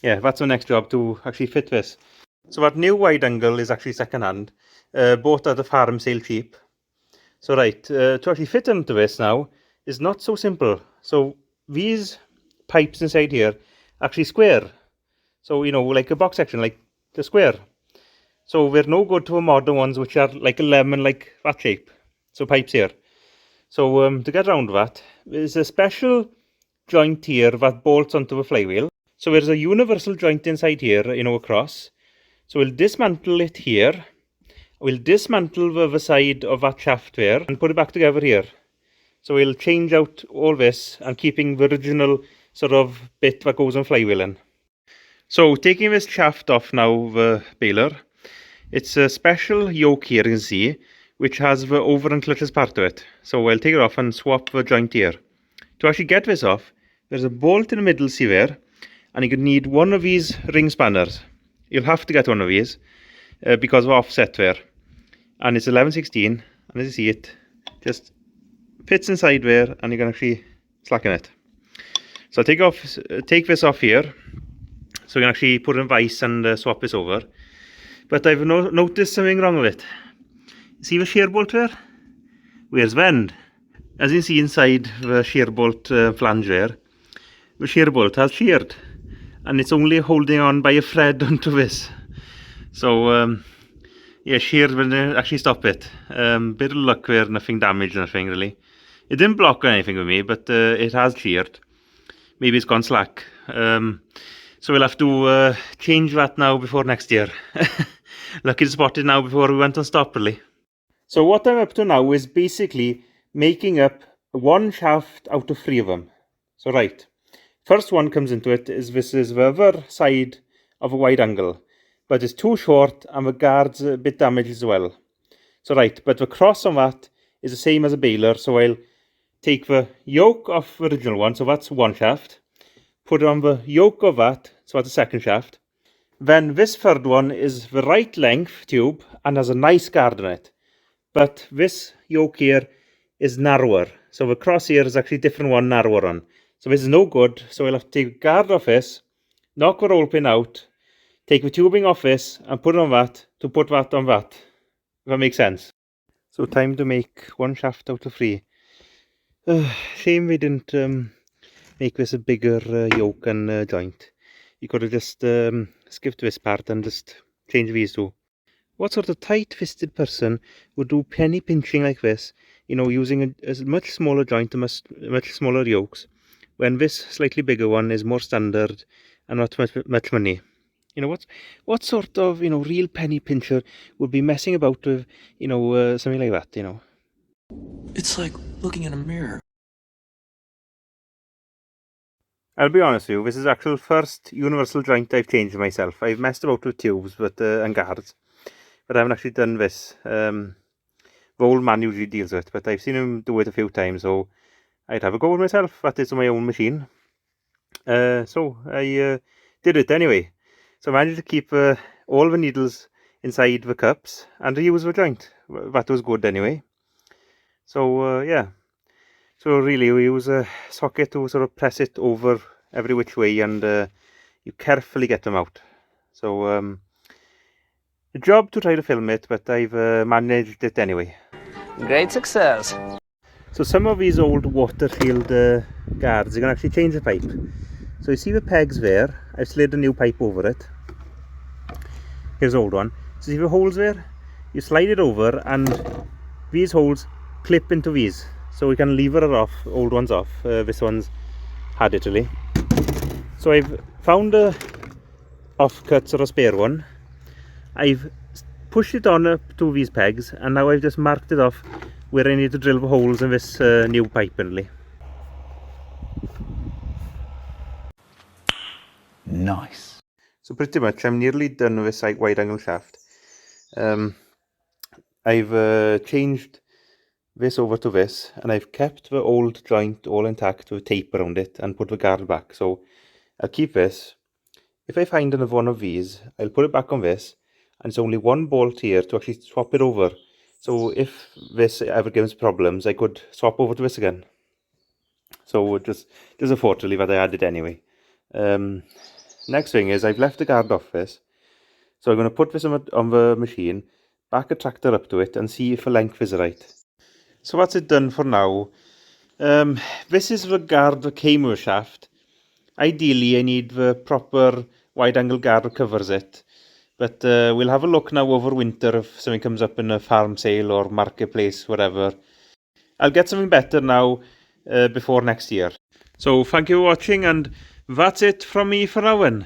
Yeah, that's the next job, to actually fit this. So that new wide angle is actually second hand, bought at the farm sale cheap. So right, to actually fit into this now is not so simple. So these pipes inside here actually square. So, you know, like a box section, like the square. So we're no good to the modern ones which are like a lemon, like that shape. So pipes here. So to get around that, there's a special joint here that bolts onto the flywheel. So there's a universal joint inside here, you know, across. So we'll dismantle it here. We'll dismantle the other side of that shaft there and put it back together here. So we'll change out all this and keeping the original sort of bit that goes on flywheeling. So taking this shaft off now, the baler, it's a special yoke here you can see, which has the over and clutch as part of it. So I'll take it off and swap the joint here. To actually get this off, there's a bolt in the middle, see there, and you need one of these ring spanners. You'll have to get one of these because of offset there. And it's 11/16, and as you see it just fits inside there, and you can actually slacken it. So I'll take this off here, so you can actually put it in vice and swap this over. But I've noticed something wrong with it. See the shear bolt there? Where's the end? As you see inside the shear bolt flange there, the shear bolt has sheared, and it's only holding on by a thread onto this. So yeah, sheared will actually stop it. Bit of luck there, nothing damaged, nothing really. It didn't block anything with me, but it has sheared. Maybe it's gone slack. So we'll have to change that now before next year. Lucky to spot it now before we went on stop, really. So what I'm up to now is basically making up one shaft out of 3 of them. So right, first one comes into it this is the other side of a wide angle, but it's too short and the guard's a bit damaged as well. So right, but the cross on that is the same as a baler, so I'll take the yoke off the original one, so that's one shaft, put it on the yoke of that, so that's the second shaft. Then this third one is the right length tube and has a nice guard on it. But this yoke here is narrower. So the cross here is actually a different one, narrower one. So this is no good. So we'll have to take the guard off this, knock the roll pin out, take the tubing off this and put it on that to put that on that. If that makes sense. So time to make one shaft out of 3. Shame we didn't make this a bigger yoke and joint. You could have just skipped this part and just changed these two. What sort of tight-fisted person would do penny pinching like this, you know, using a much smaller joint and much smaller yokes, when this slightly bigger one is more standard and not much money? You know, what sort of, you know, real penny pincher would be messing about with, you know, something like that, you know? It's like looking in a mirror. I'll be honest with you, this is actual first universal joint I've changed myself. I've messed about with tubes and guards, but I haven't actually done this. The old man usually deals with it, but I've seen him do it a few times, so I'd have a go with myself. That is my own machine. So I did it anyway. So I managed to keep all the needles inside the cups and reuse the joint. That was good anyway. So yeah. So really we use a socket to sort of press it over every which way, and you carefully get them out. So a job to try to film it, but I've managed it anyway. Great success. So some of these old water-shield guards, you can actually change the pipe. So you see the pegs there, I've slid a new pipe over it. Here's the old one. So see the holes there? You slide it over and these holes clip into these. So we can lever it off, old ones off. This one's had it really. So I've found a offcut or a spare one. I've pushed it on up to these pegs, and now I've just marked it off where I need to drill the holes in this new pipe really. Nice. So pretty much I'm nearly done with this wide angle shaft. I've changed this over to this, and I've kept the old joint all intact with tape around it and put the guard back. So I'll keep this. If I find another one of these, I'll put it back on this, and it's only one bolt here to actually swap it over. So if this ever gives problems, I could swap over to this again. So just a thought really that I added anyway. Next thing is I've left the garden office, so I'm going to put this on the machine, back a tractor up to it and see if the length is right. So what's it done for now? This is the guard that came with the shaft. Ideally I need the proper wide angle guard that covers it, but we'll have a look now over winter if something comes up in a farm sale or marketplace, whatever. I'll get something better now before next year. So thank you for watching, and that's it from me for now.